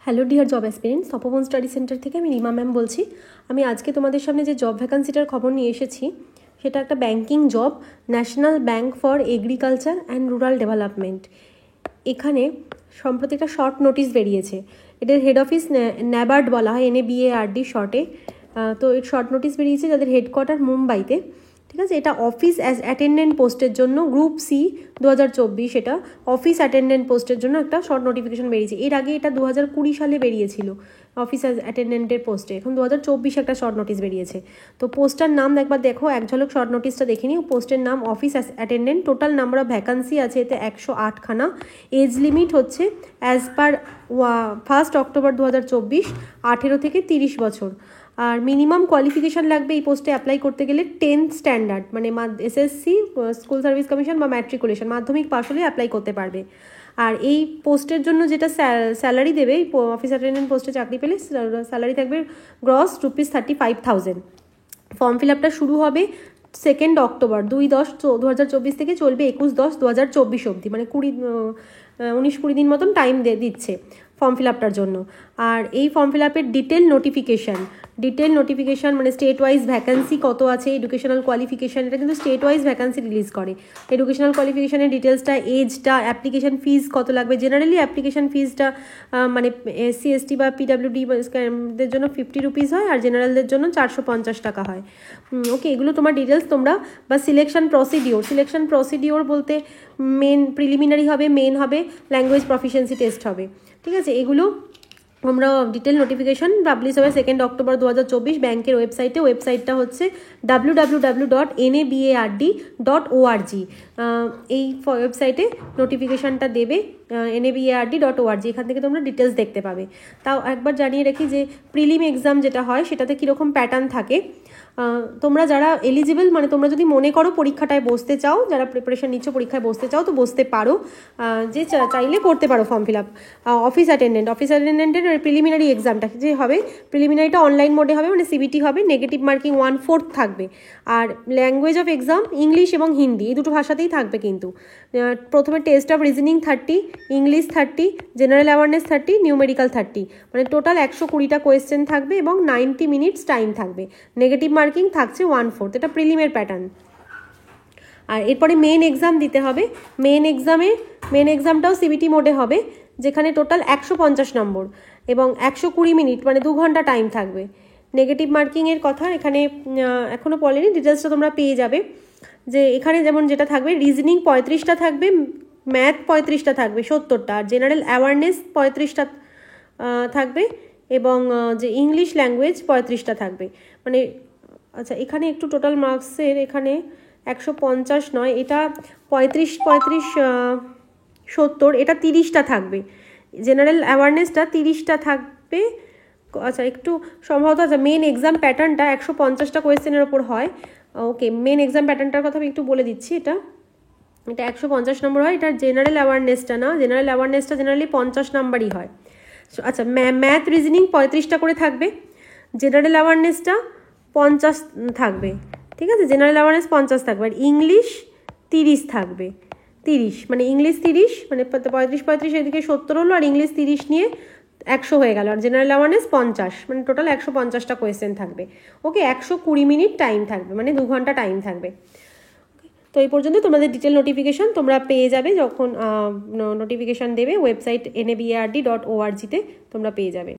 Hello dear job aspirants, তপবন study centre থেকে আমি Rima ma'am বলছি। আমি আজকে তোমাদের সামনে যে জব ভ্যাকান্সিটার খবর নিয়ে এসেছি সেটা একটা banking job, national bank for agriculture and rural development. এখানে সম্প্রতি একটা শর্ট নোটিশ বেরিয়েছে। এটার হেড অফিস ন্যাবার্ড বলা হয়, NABARD শর্টে। তো এর শর্ট নোটিশ বেরিয়েছে যাদের হেডকোয়ার্টার মুম্বাইতে। ঠিক আছে, এটা অফিস অ্যাটেন্ডেন্ট পোস্টের জন্য গ্রুপ সি 2024, এটা অফিস অ্যাটেন্ডেন্ট পোস্টের জন্য একটা শর্ট নোটিফিকেশন বেরিয়েছে। এর আগে এটা 2020 সালে বেরিয়েছিল অফিস অ্যাটেন্ডেন্টের পোস্টে, এখন 2024 একটা শর্ট নোটিশ বেরিয়েছে। তো পোস্টার নাম একবার দেখো, এক ঝলক শর্ট নোটিশটা দেখে নিও। পোস্টের নাম office attendant. Total number of vacancy আছে এতে 108খানা। এজ লিমিট হচ্ছে অ্যাজ পার 1 অক্টোবর 2024, 18 থেকে 30 বছর। আর মিনিমাম কোয়ালিফিকেশান লাগবে এই পোস্টে অ্যাপ্লাই করতে গেলে 10th স্ট্যান্ডার্ড, মানে SSC, স্কুল সার্ভিস কমিশন বা ম্যাট্রিকুলেশন, মাধ্যমিক পাশ হলে অ্যাপ্লাই করতে পারবে। আর এই পোস্টের জন্য যেটা স্যালারি দেবে, এই অফিস অ্যাটেন্ডেন্ট পোস্টে চাকরি পেলে স্যালারি থাকবে গ্রস ₹35,000। ফর্ম ফিল আপটা শুরু হবে 2 অক্টোবর 2024 থেকে চলবে 21/10/2024 অবধি, মানে 19-20 দিন মতন টাইম দিচ্ছে ফর্ম ফিল আপটার জন্য। আর এই ফর্ম ফিল আপের ডিটেল নোটিফিকেশান মানে স্টেট ওয়াইজ ভ্যাকান্সি কত আছে, এডুকেশনাল কোয়ালিফিকেশান, এটা কিন্তু স্টেট ওয়াইজ ভ্যাকান্সি রিলিজ করে। এডুকেশনাল কোয়ালিফিকেশানের ডিটেলসটা, এজটা, অ্যাপ্লিকেশান ফিজ কত লাগবে। জেনারেলি অ্যাপ্লিকেশান ফিজটা মানে SC ST বা PWD দের জন্য 50 রুপিস হয়, আর জেনারেলদের জন্য 450 টাকা হয়। ওকে, এগুলো তোমার ডিটেলস তোমরা, বা সিলেকশন প্রসিডিওর বলতে প্রিলিমিনারি হবে, মেন হবে, ল্যাঙ্গুয়েজ প্রফিসিয়েন্সি টেস্ট হবে। ঠিক আছে, এগুলো আমরা ডিটেল নোটিফিকেশন পাবলিশ হবে 2 অক্টোবর 2024 ব্যাংকের ওয়েবসাইটটা হচ্ছে www.nabard.org। এই ওয়েবসাইটে নোটিফিকেশানটা দেবে NABARD.org, এখান থেকে তোমরা ডিটেলস দেখতে পাবে। তাও একবার জানিয়ে রাখি যে প্রিলিম এক্সাম যেটা হয় সেটাতে কীরকম প্যাটার্ন থাকে। তোমরা যারা এলিজিবল, মানে তোমরা যদি মনে করো পরীক্ষাটায় বসতে চাও, যারা প্রিপারেশন নিচ্ছ পরীক্ষায় বসতে চাও তো বসতে পারো, যে চাইলে করতে পারো ফর্ম ফিল আপ। অফিস অ্যাটেন্ডেন্টের প্রিলিমিনারি এক্সামটা যে হবে, প্রিলিমিনারিটা অনলাইন মোডে হবে, মানে CBT হবে, নেগেটিভ মার্কিং 1/4 থাকবে। আর ল্যাঙ্গুয়েজ অফ এক্সাম ইংলিশ এবং হিন্দি, এই দুটো ভাষাতেই থাকবে। কিন্তু প্রথমে test of reasoning 30, English 30, general awareness 30, numerical 30, মানে টোটাল 120টা কোয়েশ্চেন থাকবে এবং 90 মিনিটস টাইম থাকবে। নেগেটিভ মার্কিং থাকছে 1/4, এটা প্রিলিমের প্যাটার্ন। আর এরপরে মেন এক্সাম দিতে হবে। মেন এক্সামটাও CBT মোডে হবে, যেখানে টোটাল 150 নম্বর এবং 120 মিনিট, মানে 2 ঘন্টা টাইম থাকবে। নেগেটিভ মার্কিংয়ের কথা এখানে এখনও বলেনি, ডিটেলসটা তোমরা পেয়ে যাবে। যে এখানে যেমন যেটা থাকবে, রিজনিং 35টা থাকবে, ম্যাথ 35টা থাকবে 70টা, আর জেনারেল অ্যাওয়ারনেস 35টা থাকবে, এবং যে ইংলিশ ল্যাঙ্গুয়েজ 35টা থাকবে। মানে আচ্ছা, এখানে একটু টোটাল মার্কসের এখানে 150 নয়, এটা 35 70, এটা 30টা থাকবে। জেনারেল অ্যাওয়ারনেসটা 30টা থাকবে। আচ্ছা, একটু সম্ভবত, আচ্ছা, মেন এক্সাম প্যাটার্নটা 150টা কোয়েশ্চেনের ওপর হয়। ওকে, মেন এক্সাম প্যাটার্নটার কথা আমি একটু বলে দিচ্ছি। এটা 150 নম্বর হয়। এটা জেনারেল অ্যাওয়ারনেসটা না, জেনারেল অ্যাওয়ারনেসটা জেনারেলি 50 নাম্বারই হয়। আচ্ছা, ম্যাথ রিজনিং 35টা করে থাকবে, জেনারেল অ্যাওয়ারনেসটা 50 থাকবে। ঠিক আছে, জেনারেল অ্যাওয়ারনেস 50 থাকবে, আর ইংলিশ 30 থাকবে। 30 মানে ইংলিশ 30, মানে 35 এদিকে 70 হলো, আর ইংলিশ 30 নিয়ে 100 হয়ে গেল, আর জেনারেল অ্যাওয়ারনেস 50, মানে টোটাল 150টা কোয়েশ্চেন থাকবে। ওকে, 120 মিনিট টাইম থাকবে, মানে 2 ঘন্টা টাইম থাকবে। তো এই পর্যন্ত তোমাদের ডিটেল নোটিফিকেশান তোমরা পেয়ে যাবে যখন নোটিফিকেশান দেবে, ওয়েবসাইট NABARD.org-তে তোমরা পেয়ে যাবে।